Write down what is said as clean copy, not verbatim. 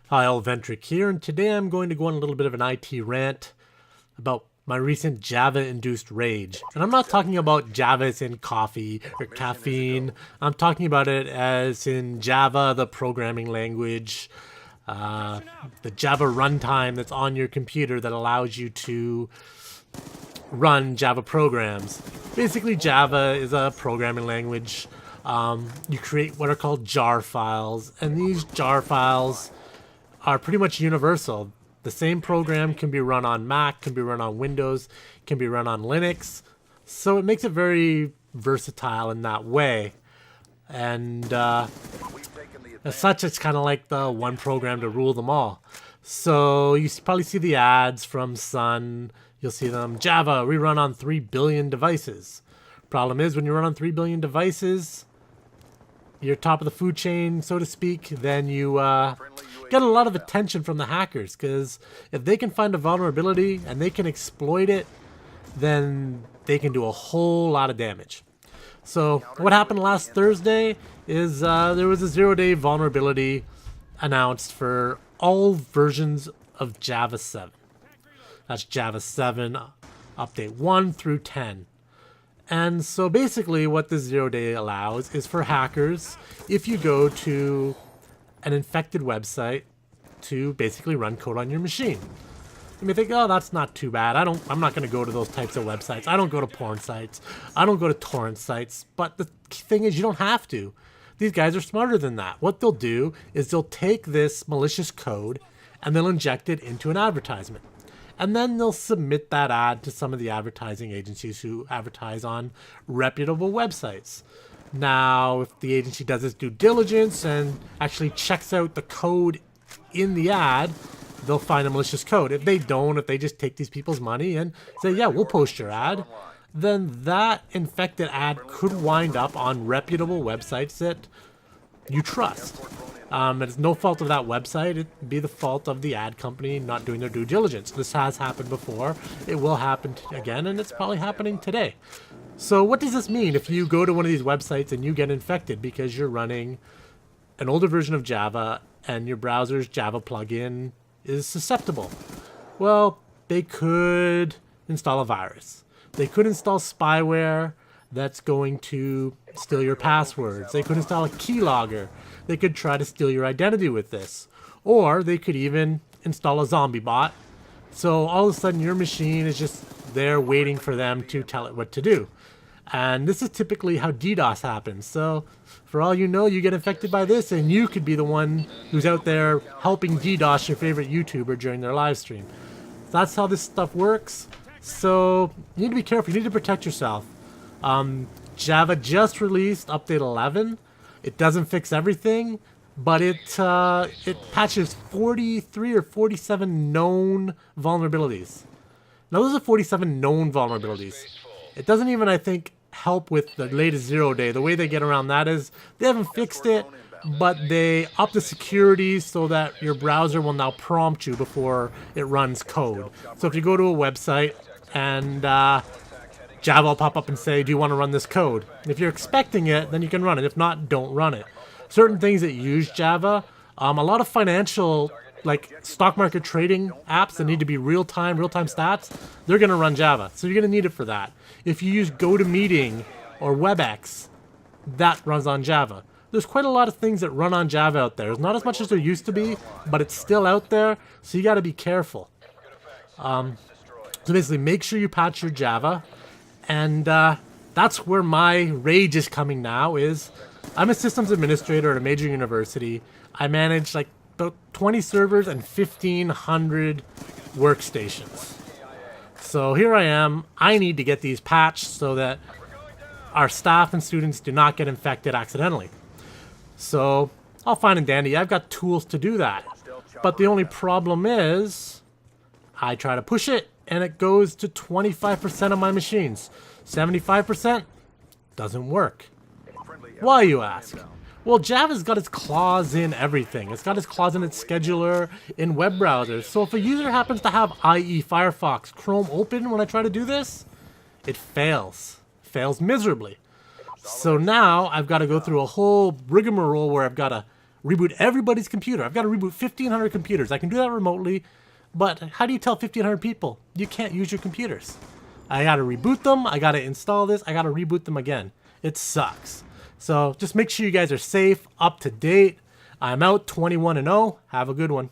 Hi, all, Ventrick here, and today I'm going to go on a little bit of an IT rant about my recent Java-induced rage. And I'm not talking about Java as in coffee or caffeine. I'm talking about it as in Java, the programming language, the Java runtime that's on your computer that allows you to run Java programs. Basically, Java is a programming language. You create what are called jar files, and these jar files are pretty much universal. The same program can be run on Mac, can be run on Windows, can be run on Linux. So it makes it very versatile in that way. And as such, it's kind of like the one program to rule them all. So you probably see the ads from Sun. You'll see them, Java, rerun on 3 billion devices. Problem is, when you run on 3 billion devices, you're top of the food chain, so to speak, then you get a lot of attention from the hackers, because if they can find a vulnerability and they can exploit it, then they can do a whole lot of damage. So what happened last Thursday is there was a 0-day vulnerability announced for all versions of Java 7. That's Java 7 update 1 through 10. And so basically what this 0-day allows is for hackers, if you go to an infected website, to basically run code on your machine. You may think, oh, that's not too bad. I'm not going to go to those types of websites. I don't go to porn sites. I don't go to torrent sites. But the thing is, you don't have to. These guys are smarter than that. What they'll do is they'll take this malicious code and they'll inject it into an advertisement. And then they'll submit that ad to some of the advertising agencies who advertise on reputable websites. Now, if the agency does its due diligence and actually checks out the code in the ad, they'll find a malicious code. If they don't, if they just take these people's money and say, yeah, we'll post your ad, then that infected ad could wind up on reputable websites that you trust. It's no fault of that website. It'd be the fault of the ad company not doing their due diligence. This has happened before. It will happen again, and it's probably happening today. So what does this mean if you go to one of these websites and you get infected because you're running an older version of Java and your browser's Java plugin is susceptible? Well, they could install a virus. They could install spyware that's going to steal your passwords. They could install a keylogger. They could try to steal your identity with this. Or they could even install a zombie bot. So all of a sudden your machine is just there waiting for them to tell it what to do. And this is typically how DDoS happens. So for all you know, you get infected by this and you could be the one who's out there helping DDoS your favorite YouTuber during their live stream. That's how this stuff works. So you need to be careful. You need to protect yourself. Java just released update 11. It doesn't fix everything, but it patches 43 or 47 known vulnerabilities. Now those are 47 known vulnerabilities. It doesn't even, I think, help with the latest 0-day. The way they get around that is they haven't fixed it, but they up the security so that your browser will now prompt you before it runs code. So if you go to a website and Java will pop up and say, do you want to run this code? If you're expecting it, then you can run it. If not, don't run it. Certain things that use Java, a lot of financial, like stock market trading apps that need to be real-time stats, they're going to run Java. So you're going to need it for that. If you use GoToMeeting or WebEx, that runs on Java. There's quite a lot of things that run on Java out there. It's not as much as there used to be, but it's still out there, so you got to be careful. So basically, make sure you patch your Java. And that's where my rage is coming now. Is I'm a systems administrator at a major university. I manage like about 20 servers and 1,500 workstations. So here I am. I need to get these patched so that our staff and students do not get infected accidentally. So all fine and dandy. I've got tools to do that. But the only problem is I try to push it, and it goes to 25% of my machines. 75% doesn't work. Why, you ask? Well, Java's got its claws in everything. It's got its claws in its scheduler, in web browsers. So if a user happens to have IE, Firefox, Chrome open when I try to do this, it fails. Fails miserably. So now I've got to go through a whole rigmarole where I've got to reboot everybody's computer. I've got to reboot 1,500 computers. I can do that remotely, but how do you tell 1,500 people you can't use your computers? I got to reboot them. I got to install this. I got to reboot them again. It sucks. So just make sure you guys are safe, up to date. I'm out 21-0. Have a good one.